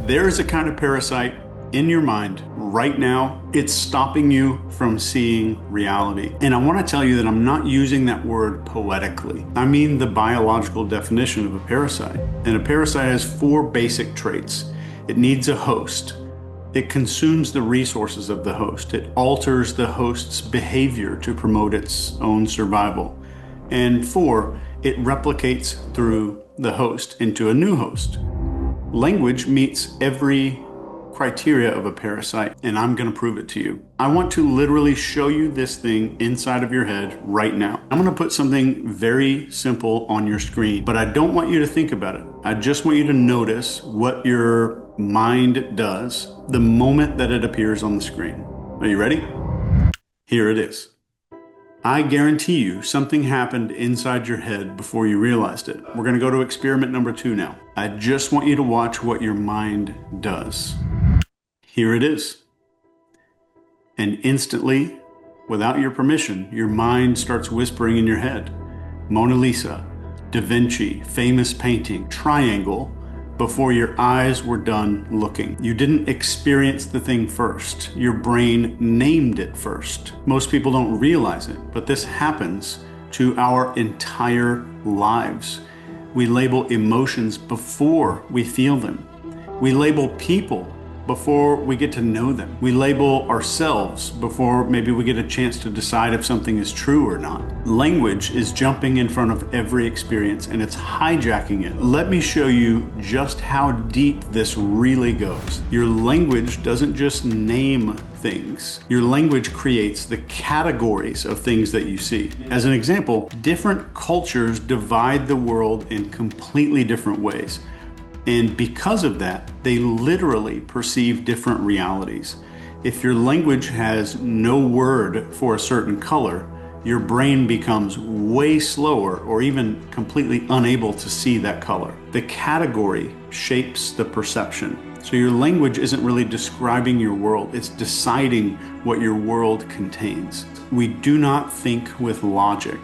There is a kind of parasite in your mind right now. It's stopping you from seeing reality. And I want to tell you that I'm not using that word poetically. I mean the biological definition of a parasite. And a parasite has 4 basic traits. It needs a host. It consumes the resources of the host. It alters the host's behavior to promote its own survival. And 4, it replicates through the host into a new host. Language meets every criteria of a parasite, and I'm going to prove it to you. I want to literally show you this thing inside of your head right now. I'm going to put something very simple on your screen, but I don't want you to think about it. I just want you to notice what your mind does the moment that it appears on the screen. Are you ready? Here it is. I guarantee you something happened inside your head before you realized it. We're going to go to experiment number 2 now. I just want you to watch what your mind does. Here it is. And instantly, without your permission, your mind starts whispering in your head. Mona Lisa, Da Vinci, famous painting, triangle, before your eyes were done looking. You didn't experience the thing first. Your brain named it first. Most people don't realize it, but this happens to our entire lives. We label emotions before we feel them. We label people before we get to know them. We label ourselves before maybe we get a chance to decide if something is true or not. Language is jumping in front of every experience and it's hijacking it. Let me show you just how deep this really goes. Your language doesn't just name things. Your language creates the categories of things that you see. As an example, different cultures divide the world in completely different ways. And because of that, they literally perceive different realities. If your language has no word for a certain color, your brain becomes way slower or even completely unable to see that color. The category shapes the perception. So your language isn't really describing your world, it's deciding what your world contains. We do not think with logic.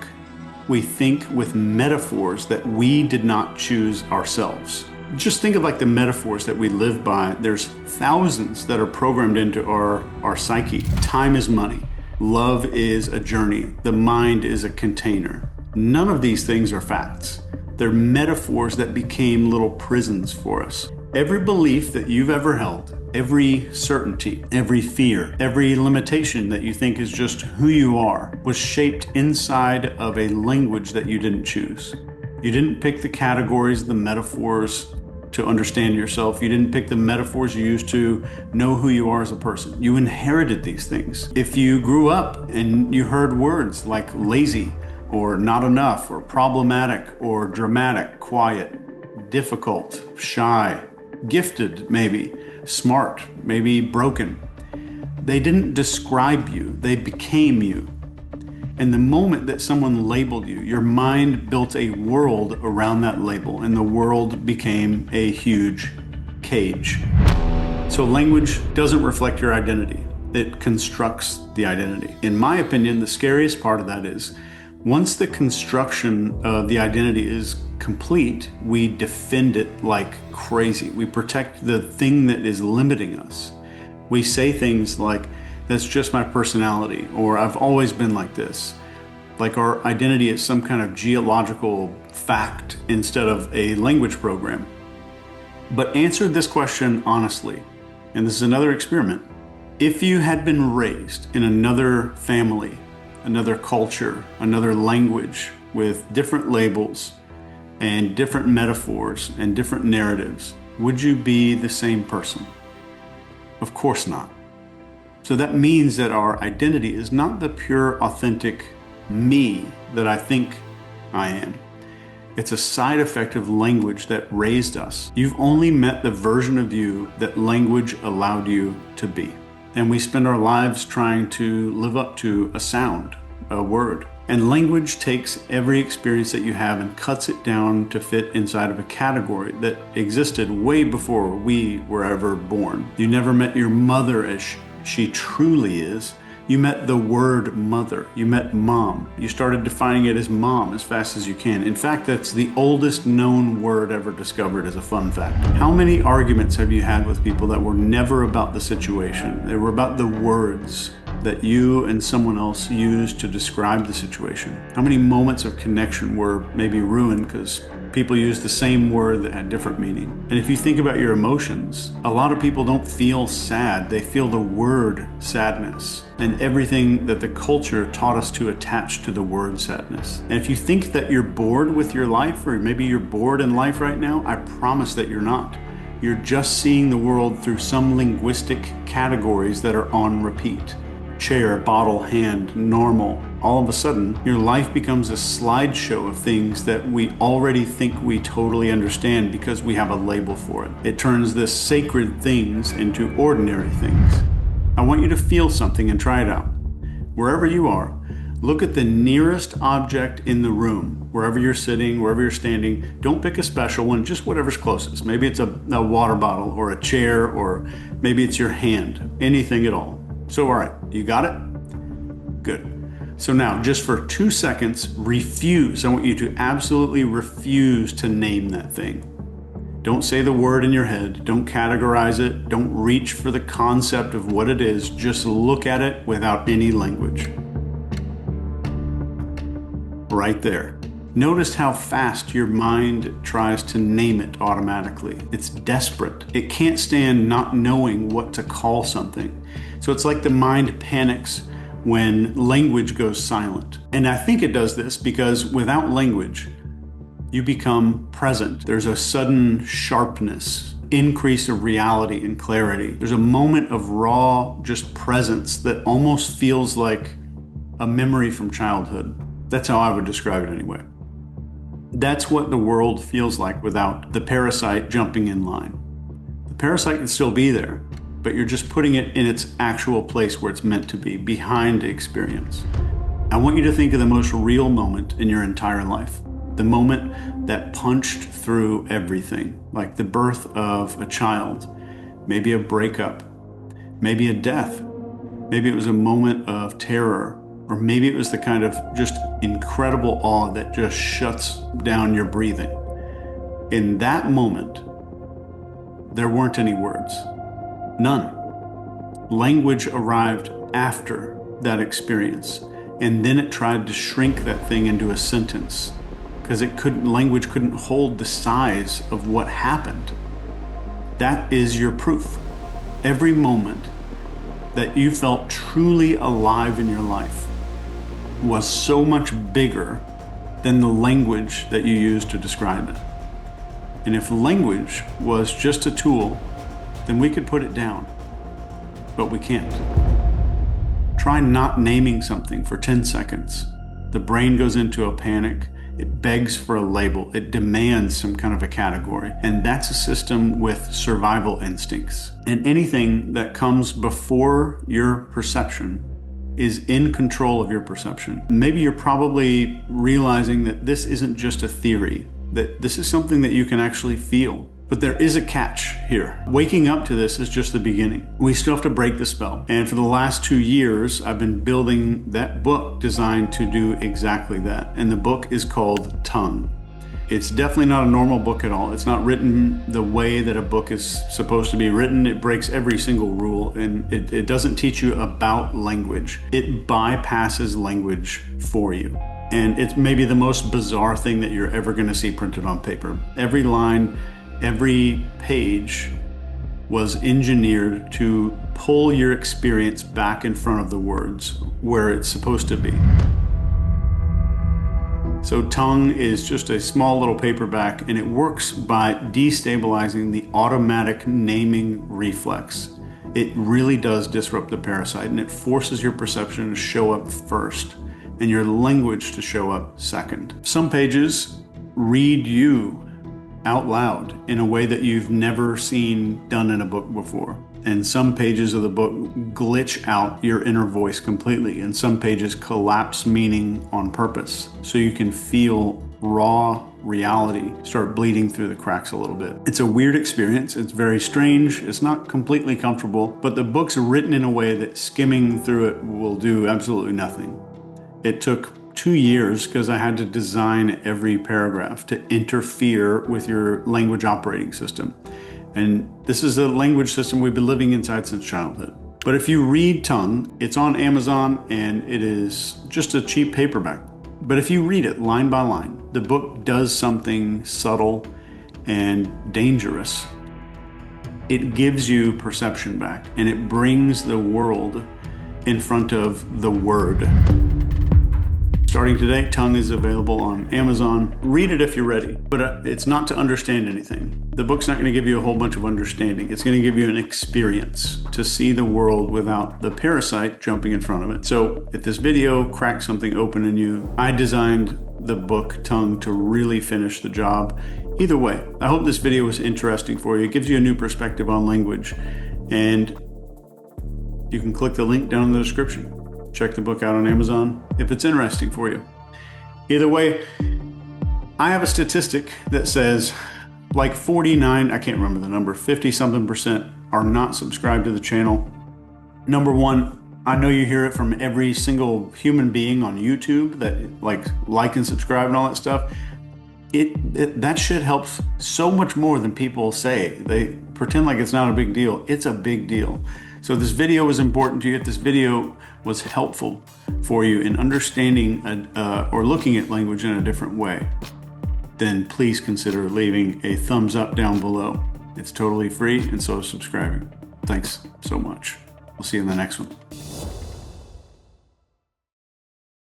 We think with metaphors that we did not choose ourselves. Just think of like the metaphors that we live by. There's thousands that are programmed into our psyche. Time is money. Love is a journey. The mind is a container. None of these things are facts. They're metaphors that became little prisons for us. Every belief that you've ever held, every certainty, every fear, every limitation that you think is just who you are, was shaped inside of a language that you didn't choose. You didn't pick the categories, the metaphors to understand yourself. You didn't pick the metaphors you used to know who you are as a person. You inherited these things. If you grew up and you heard words like lazy or not enough or problematic or dramatic, quiet, difficult, shy, gifted maybe, smart, maybe broken, they didn't describe you, they became you. And the moment that someone labeled you, your mind built a world around that label, and the world became a huge cage. So language doesn't reflect your identity. It constructs the identity. In my opinion, the scariest part of that is once the construction of the identity is complete, we defend it like crazy. We protect the thing that is limiting us. We say things like, that's just my personality, or I've always been like this. Like our identity is some kind of geological fact instead of a language program. But answer this question honestly, and this is another experiment. If you had been raised in another family, another culture, another language with different labels and different metaphors and different narratives, would you be the same person? Of course not. So that means that our identity is not the pure, authentic me that I think I am. It's a side effect of language that raised us. You've only met the version of you that language allowed you to be. And we spend our lives trying to live up to a sound, a word. And language takes every experience that you have and cuts it down to fit inside of a category that existed way before we were ever born. You never met your mother as she truly is. You met the word mother. You met mom. You started defining it as mom as fast as you can. In fact, that's the oldest known word ever discovered as a fun fact. How many arguments have you had with people that were never about the situation? They were about the words that you and someone else used to describe the situation? How many moments of connection were maybe ruined because people used the same word that had different meaning? And if you think about your emotions, a lot of people don't feel sad. They feel the word sadness and everything that the culture taught us to attach to the word sadness. And if you think that you're bored with your life, or maybe you're bored in life right now, I promise that you're not. You're just seeing the world through some linguistic categories that are on repeat. Chair, bottle, hand, normal. All of a sudden, your life becomes a slideshow of things that we already think we totally understand because we have a label for it. It turns the sacred things into ordinary things. I want you to feel something and try it out. Wherever you are, look at the nearest object in the room. Wherever you're sitting, wherever you're standing, don't pick a special one, just whatever's closest. Maybe it's a water bottle or a chair, or maybe it's your hand, anything at all. So, all right, you got it? Good. So now, just for 2 seconds, refuse. I want you to absolutely refuse to name that thing. Don't say the word in your head. Don't categorize it. Don't reach for the concept of what it is. Just look at it without any language. Right there. Notice how fast your mind tries to name it automatically. It's desperate. It can't stand not knowing what to call something. So it's like the mind panics when language goes silent. And I think it does this because without language, you become present. There's a sudden sharpness, increase of reality and clarity. There's a moment of raw, just presence that almost feels like a memory from childhood. That's how I would describe it anyway. That's what the world feels like without the parasite jumping in line. The parasite can still be there, but you're just putting it in its actual place where it's meant to be, behind the experience. I want you to think of the most real moment in your entire life. The moment that punched through everything, like the birth of a child, maybe a breakup, maybe a death. Maybe it was a moment of terror, or maybe it was the kind of just incredible awe that just shuts down your breathing. In that moment, there weren't any words. None. Language arrived after that experience, and then it tried to shrink that thing into a sentence because language couldn't hold the size of what happened. That is your proof. Every moment that you felt truly alive in your life was so much bigger than the language that you used to describe it. And if language was just a tool, then we could put it down, but we can't. Try not naming something for 10 seconds. The brain goes into a panic. It begs for a label. It demands some kind of a category. And that's a system with survival instincts. And anything that comes before your perception is in control of your perception. Maybe you're probably realizing that this isn't just a theory, that this is something that you can actually feel. But there is a catch here. Waking up to this is just the beginning. We still have to break the spell. And for the last 2 years, I've been building that book designed to do exactly that. And the book is called Tongue. It's definitely not a normal book at all. It's not written the way that a book is supposed to be written. It breaks every single rule, and it doesn't teach you about language. It bypasses language for you. And it's maybe the most bizarre thing that you're ever going to see printed on paper. Every line, every page was engineered to pull your experience back in front of the words where it's supposed to be. So Tongue is just a small little paperback, and it works by destabilizing the automatic naming reflex. It really does disrupt the parasite, and it forces your perception to show up first and your language to show up second. Some pages read you out loud in a way that you've never seen done in a book before. And some pages of the book glitch out your inner voice completely, and some pages collapse meaning on purpose so you can feel raw reality start bleeding through the cracks a little bit. It's a weird experience. It's very strange. It's not completely comfortable, but the book's written in a way that skimming through it will do absolutely nothing. It took 2 years because I had to design every paragraph to interfere with your language operating system. And this is a language system we've been living inside since childhood. But if you read Tongue, it's on Amazon and it is just a cheap paperback. But if you read it line by line, the book does something subtle and dangerous. It gives you perception back and it brings the world in front of the word. Starting today, Tongue is available on Amazon. Read it if you're ready, but it's not to understand anything. The book's not going to give you a whole bunch of understanding. It's going to give you an experience to see the world without the parasite jumping in front of it. So if this video cracks something open in you, I designed the book Tongue to really finish the job. Either way, I hope this video was interesting for you. It gives you a new perspective on language, and you can click the link down in the description. Check the book out on Amazon if it's interesting for you. Either way, I have a statistic that says like 49, I can't remember the number, 50 something percent are not subscribed to the channel. Number one, I know you hear it from every single human being on YouTube that like and subscribe and all that stuff. That shit helps so much more than people say. They pretend like it's not a big deal. It's a big deal. So this video was important to you. If this video was helpful for you in understanding or looking at language in a different way, then please consider leaving a thumbs up down below. It's totally free, and so is subscribing. Thanks so much. We'll see you in the next one.